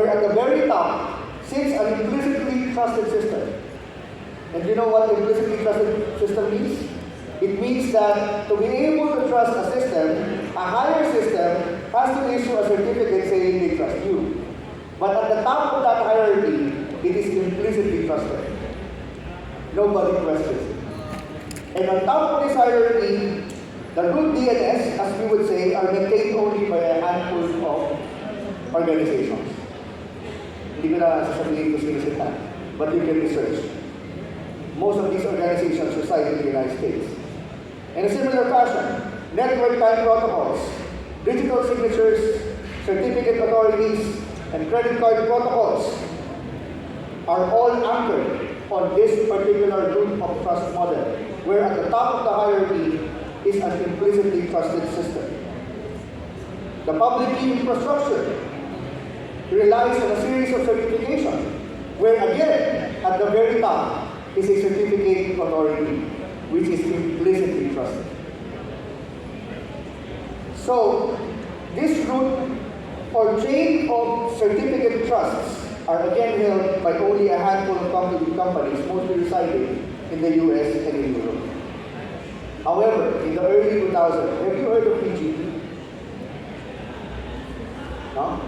where at the very top sits an implicitly trusted system. And you know what implicitly trusted system means? It means that to be able to trust a system, a higher system has to issue a certificate saying they trust you. But at the top of that hierarchy, it is implicitly trusted. Nobody questions it. And on top of this hierarchy, the root DNS, as we would say, are maintained only by a handful of organizations. Hindi ko na sasabihin ko sino sila, but you can research. Most of these organizations reside in the United States. In a similar fashion, network time protocols, digital signatures, certificate authorities, and credit card protocols are all anchored on this particular root of trust model, where at the top of the hierarchy is an implicitly trusted system. The public key infrastructure relies on a series of certifications, where again, at the very top, is a certificate authority, which is implicitly trusted. So, this root or chain of certificate trusts are again held by only a handful of companies, mostly residing in the US and in Europe. However, in the early 2000s, have you heard of PGP? No?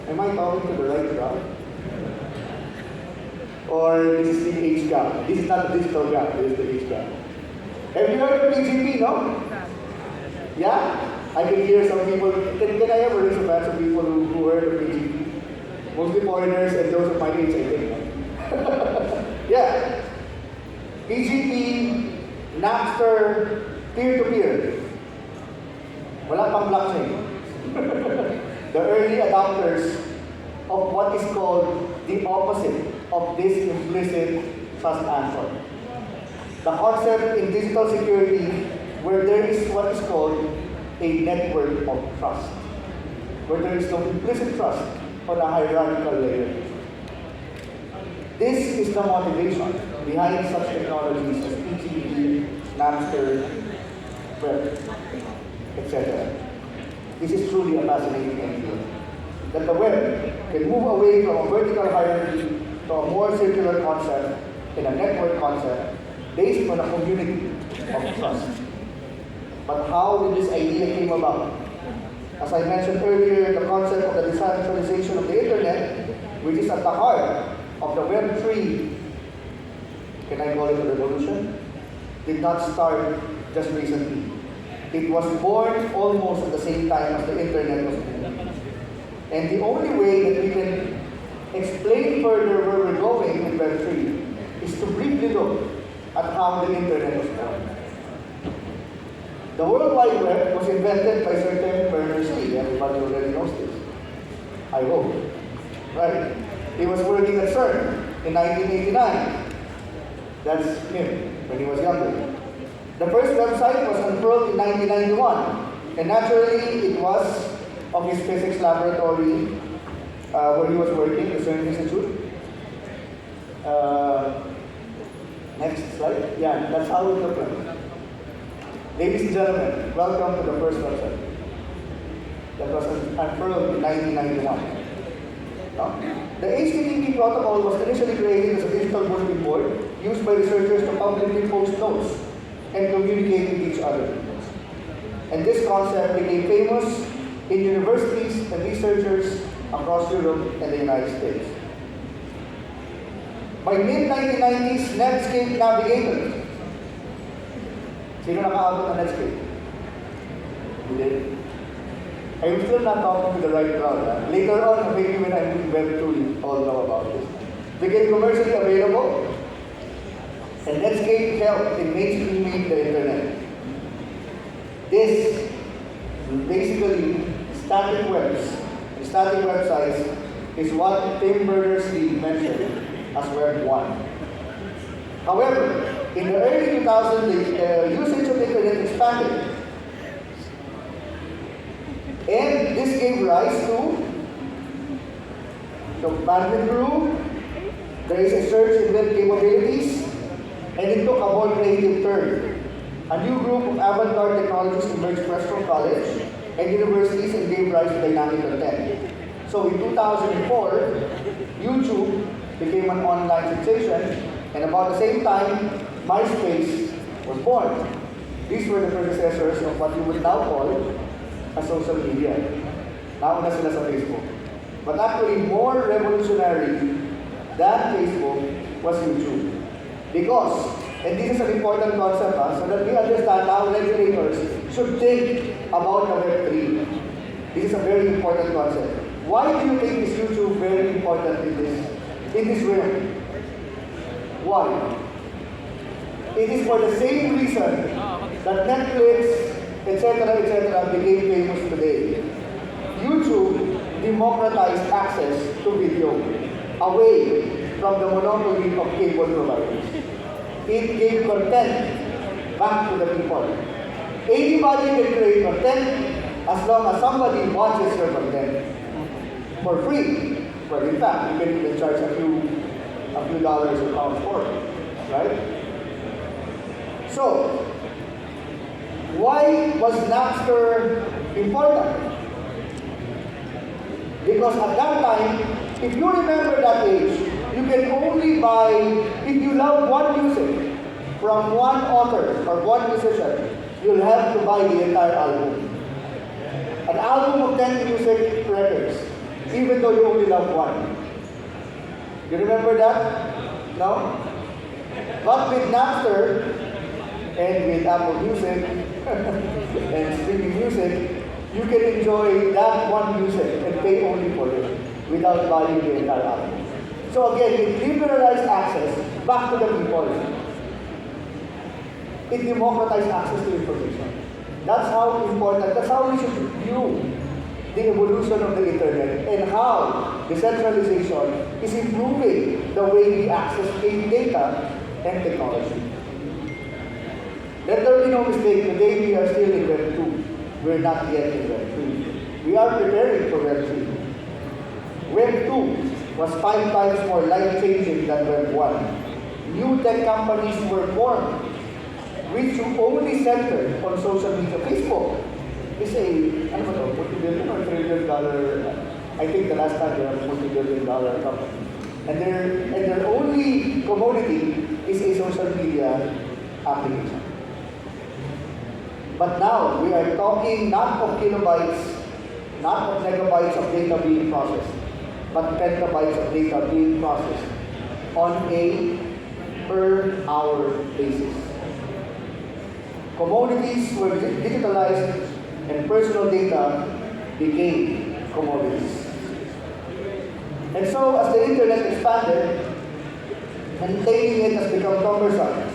Am I talking to the right crowd? Or this is the age gap? This is not the digital gap, this is the age gap. Have you heard of PGP, no? Yeah? I can hear some people, can I ever raise a batch of people who heard of PGP? Mostly foreigners and those of my age, I think. Yeah. PGP, Napster, peer-to-peer. Wala pang blockchain. The early adopters of what is called the opposite of this implicit trust anchor. The concept in digital security where there is what is called a network of trust, where there is no implicit trust on a hierarchical layer. This is the motivation behind such technologies as PGP, Napster, web, etc. This is truly a fascinating idea, that the web can move away from a vertical hierarchy to a more circular concept and a network concept based on a community of trust. But how did this idea came about? As I mentioned earlier, the concept of the decentralization of the internet, which is at the heart of the Web3, can I call it a revolution? Did not start just recently. It was born almost at the same time as the internet was born. And the only way that we can explain further where we're going with Web3 is to briefly look at how the internet was born. The World Wide Web was invented by certain Berners-Lee. Everybody already knows this. I hope. Right? He was working at CERN in 1989. That's him, when he was younger. The first website was unfurled in 1991. And naturally, it was of his physics laboratory where he was working, the CERN Institute. Next slide. Yeah, that's how it looked like. Ladies and gentlemen, welcome to the first website that was unfurled in 1991. The HTTP protocol was initially created as a digital bulletin board used by researchers to publicly post notes and communicate with each other. And this concept became famous in universities and researchers across Europe and the United States. By mid-1990s, Netscape Navigator. Sino nakaabot ng Netscape? Hindi. I'm still not talking to the right crowd. Later on, maybe when I'm doing Web2, you all know about this. Became commercially available, and Netscape helped in mainstreaming the internet. This basically static websites is what Tim Berners-Lee mentioned as Web 1. However, in the early 2000s, the usage of the internet expanded. And this gave rise to the bandwidth grew, there is a surge in web capabilities, and it took a more creative turn. A new group of avant-garde technologies emerged fresh from college and universities and gave rise to dynamic content. So So in 2004, YouTube became an online sensation, and about the same time, MySpace was born. These were the predecessors of what you would now call a social media. Nauna sila sa Facebook. But actually, more revolutionary than Facebook was YouTube. Because, and this is an important concept, so that we understand how regulators should think about the Web3. This is a very important concept. Why do you think is YouTube very important in this realm? Why? It is for the same reason that Netflix, etc., became famous today. YouTube democratized access to video away from the monopoly of cable providers. It gave content back to the people. Anybody can create content as long as somebody watches your content for free. Well, in fact, you can even charge a few dollars or pounds for it, right? So, why was Napster important? Because at that time, if you remember that age, you can only buy, if you love one music from one author or one musician, you'll have to buy the entire album. An album of 10 music records, even though you only love one. You remember that? No? But with Napster and with Apple Music and streaming music, you can enjoy that one music and pay only for it without buying the entire album. So again, it liberalized access back to the people. It democratized access to information. That's how important, that's how we should view the evolution of the internet and how decentralization is improving the way we access data and technology. Let there be no mistake, today we are still in Web 2. We're not yet in Web 3. We are preparing for Web 3. Web 2 was 5 times more life-changing than Web 1. New tech companies were formed, which only centered on social media. Facebook is a, multi-billion or $1 trillion, I think the last time they were a multi-billion dollar company. And their only commodity is a social media application. But now, we are talking not of kilobytes, not of megabytes of data being processed, but petabytes of data being processed on a per hour basis. Commodities were digitalized and personal data became commodities. And so, as the internet expanded, maintaining it has become cumbersome.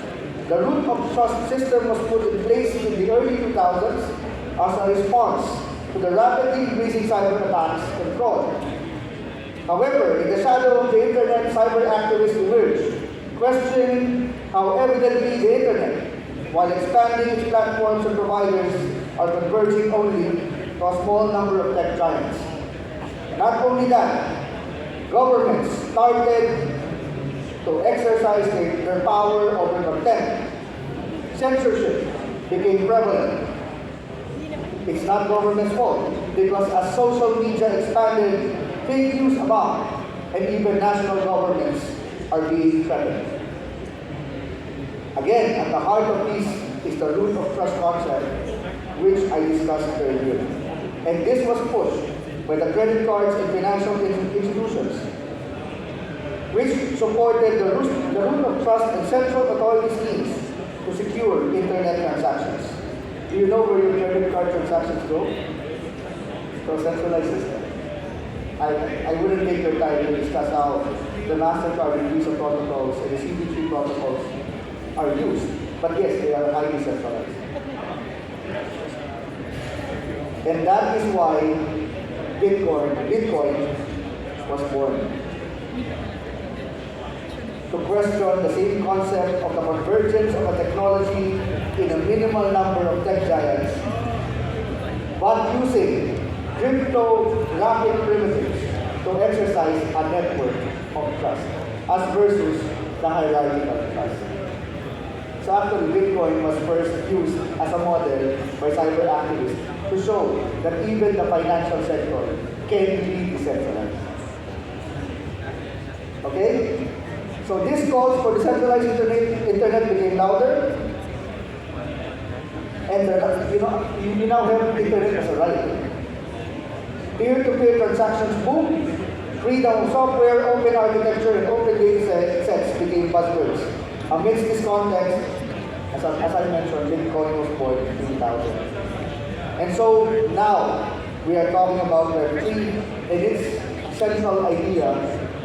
The root of trust system was put in place in the early 2000s as a response to the rapidly increasing cyber attacks and fraud. However, in the shadow of the internet, cyber activists emerged, questioning how evidently the internet, while expanding its platforms and providers, are converging only to a small number of tech giants. Not only that, governments started to exercise their power over content. Censorship became prevalent. It's not government's fault, because as social media expanded, fake news abound, and even national governments are being threatened. Again, at the heart of this is the root of trust concept, which I discussed earlier. And this was pushed by the credit cards and financial institutions, which supported the root of trust and central authority schemes to secure internet transactions. Do you know where your credit card transactions go? To a centralized system. I wouldn't take your time to discuss how the MasterCard and Visa protocols and the CB3 protocols are used, but yes, they are highly centralized. And that is why Bitcoin was born. To question the same concept of the convergence of a technology in a minimal number of tech giants, but using cryptographic primitives to exercise a network of trust, as versus the hierarchical trust. So actually, Bitcoin was first used as a model by cyber activists to show that even the financial sector can be decentralized. Okay? So this calls for decentralized internet became louder, and you now have internet as a right. Peer-to-peer transactions boom, freedom of software, open architecture, and open data sets became buzzwords. Amidst this context, as I mentioned, Bitcoin was born in 2000. And so now we are talking about Web3 and its central idea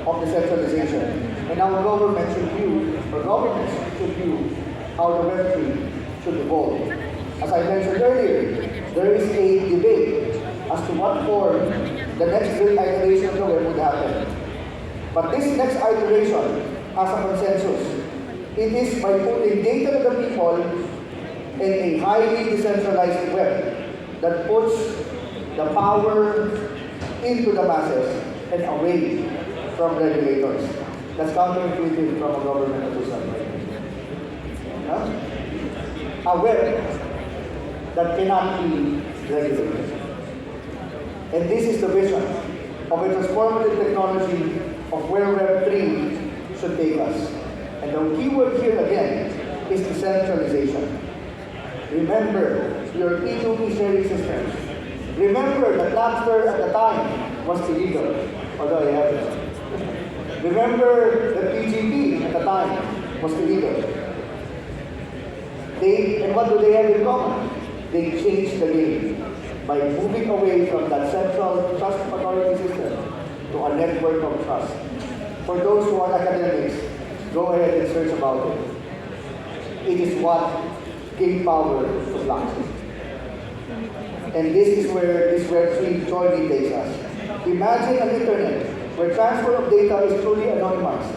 of decentralization. And our government should view, or governments should view, how the Web3 should evolve. As I mentioned earlier, there is a debate as to what form the next great iteration of the web would happen. But this next iteration has a consensus. It is by putting data to the people in a highly decentralized web that puts the power into the masses and away from regulators. That's counterintuitive from a government official. A web that cannot be regulated. And this is the vision of a transformative technology of where Web3 should take us. And the key word here again is decentralization. Remember your P2P sharing systems. Remember that Napster at the time was illegal, although I have it. Remember that PGP at the time was illegal. And what do they have in common? They changed the game by moving away from that central trust authority system to a network of trust. For those who are academics, go ahead and search about it. It is what gave power to blockchain. And this is where this Web3 journey takes us. Imagine an internet where transfer of data is truly anonymized,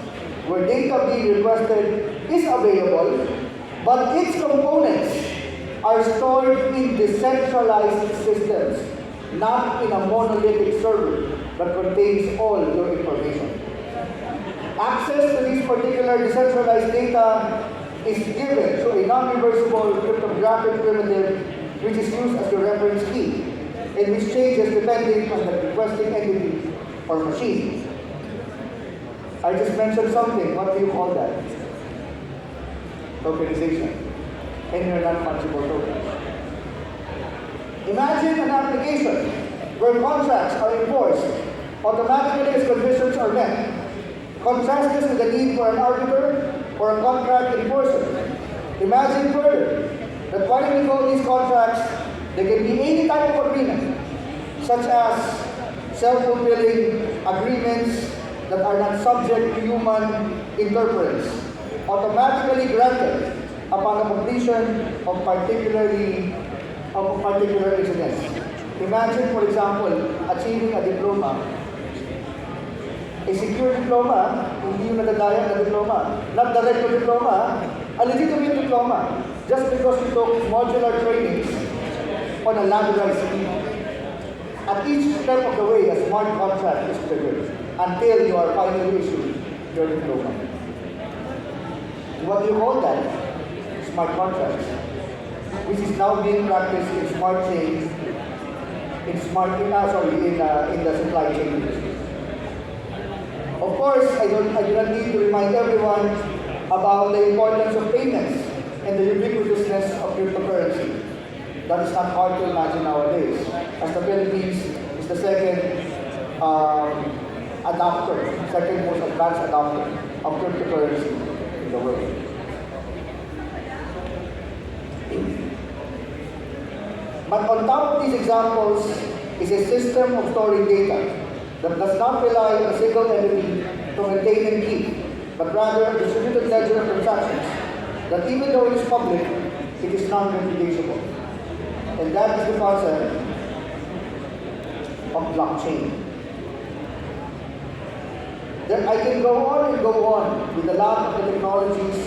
where data being requested is available, but its components are stored in decentralized systems, not in a monolithic server that contains all your information. Access to this particular decentralized data is given through a non-reversible cryptographic primitive which is used as the reference key and which changes depending on the requesting entity or machine. I just mentioned something. What do you call that? Tokenization. And your non-fungible tokens. Imagine an application where contracts are enforced automatically as conditions are met. Contrast this with the need for an arbiter or a contract enforcer. Imagine further that while we call these contracts, there can be any type of agreement, such as self-fulfilling agreements that are not subject to human interference, automatically granted upon the completion of particular incidents. Imagine, for example, achieving a diploma. A secure diploma, hindi yung nadadaya na diploma. Not the regular diploma, a legitimate diploma. Just because you took modular trainings on a lateralized scheme. At each step of the way, a smart contract is triggered until you are finally issued your diploma. What do you call that? Smart contracts, which is now being practiced in smart chains, in the supply chain. Of course, I do not need to remind everyone about the importance of payments and the ubiquitousness of cryptocurrency. That is not hard to imagine nowadays, as the Philippines is the second most advanced adopter of cryptocurrency in the world. But on top of these examples is a system of storing data that does not rely on a single entity to maintain and keep, but rather a distributed ledger of transactions that even though it is public, it is non-reproducible. And that is the concept of blockchain. Then I can go on and go on with a lot of the technologies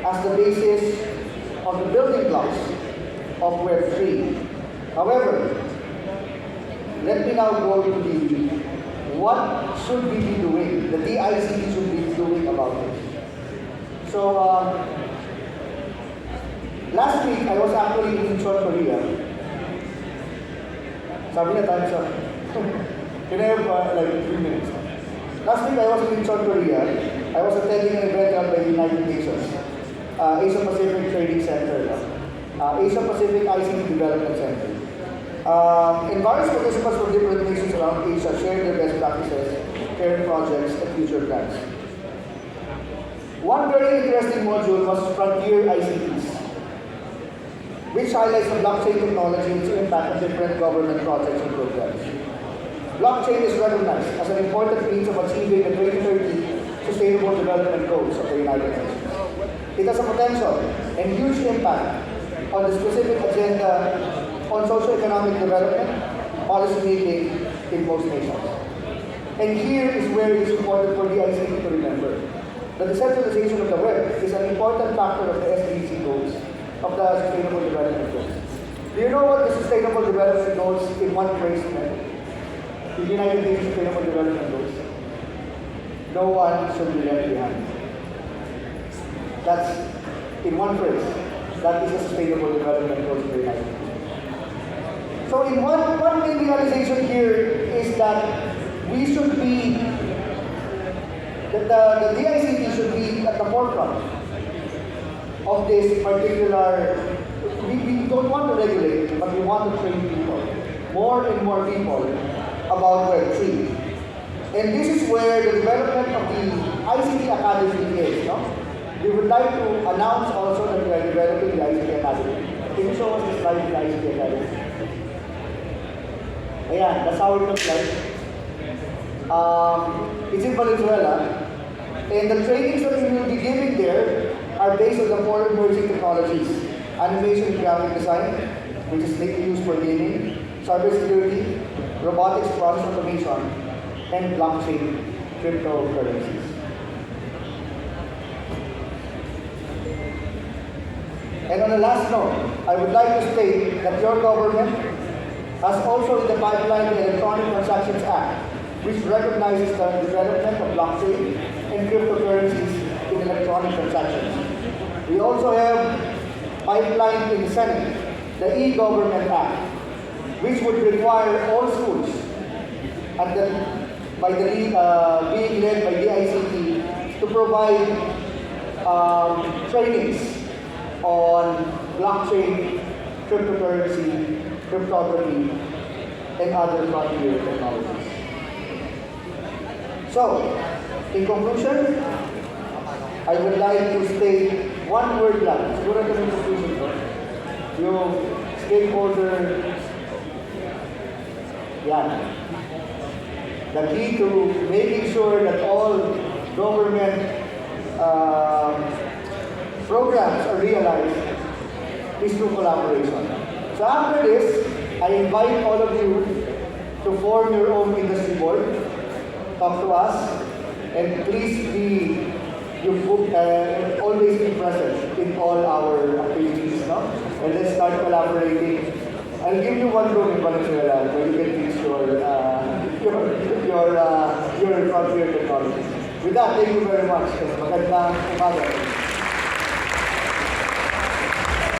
as the basis of the building blocks of Web3. However, let me now go to what should we be doing, the DICT should be doing about this. So, last week I was actually in South Korea. Sabi na tayo siya. Can I have like 3 minutes? Last week I was in South Korea. I was attending an event held by the United Nations, Asia Pacific Trading Center, Asia Pacific ICT Development Center. And various participants from different nations around Asia shared their best practices, current projects, and future plans. One very interesting module was Frontier ICTs, which highlights the blockchain technology and its impact on different government projects and programs. Blockchain is recognized as an important means of achieving the 2030 Sustainable Development Goals of the United Nations. It has a potential and huge impact on the specific agenda on socio-economic development, policy making in most nations. And here is where it is important for the DICT to remember. The decentralization of the web is an important factor of the SDG goals, of the Sustainable Development Goals. Do you know what the Sustainable Development Goals in one phrase meant? The United Nations Sustainable Development Goals. No one should be left behind. That's in one phrase. That is the Sustainable Development Goals of the United Nations. So in one main realization here is that we should be, that the DICT should be at the forefront of this particular, we don't want to regulate, but we want to train people, more and more people, about Web3. And this is where the development of the ICT Academy is. No? We would like to announce also that we are developing the ICT Academy. Can you show us the slide of the ICT Academy? Ayan, that's how it looks like. It's in Valenzuela. And the trainings that we will be giving there are based on the 4 emerging technologies: animation and graphic design, which is mainly used for gaming, cybersecurity, robotics, process automation, and blockchain cryptocurrencies. And on the last note, I would like to state that your government has also in the pipeline the Electronic Transactions Act, which recognizes the development of blockchain and cryptocurrencies in electronic transactions. We also have pipeline in the Senate, the E-Government Act, which would require all schools at being led by DICT to provide trainings on blockchain, cryptocurrency, cryptography, and other frontier technologies. So, in conclusion, I would like to state one word lang. Siguro ito yung conclusion ko. Yung stakeholder, yan. The key to making sure that all government programs are realized is through collaboration. So after this, I invite all of you to form your own industry board. Talk to us, and please be always be present in all our activities, no? And let's start collaborating. I'll give you one room in Valenzuela where you can teach your frontier technologies. With that, thank you very much. Magandang umaga.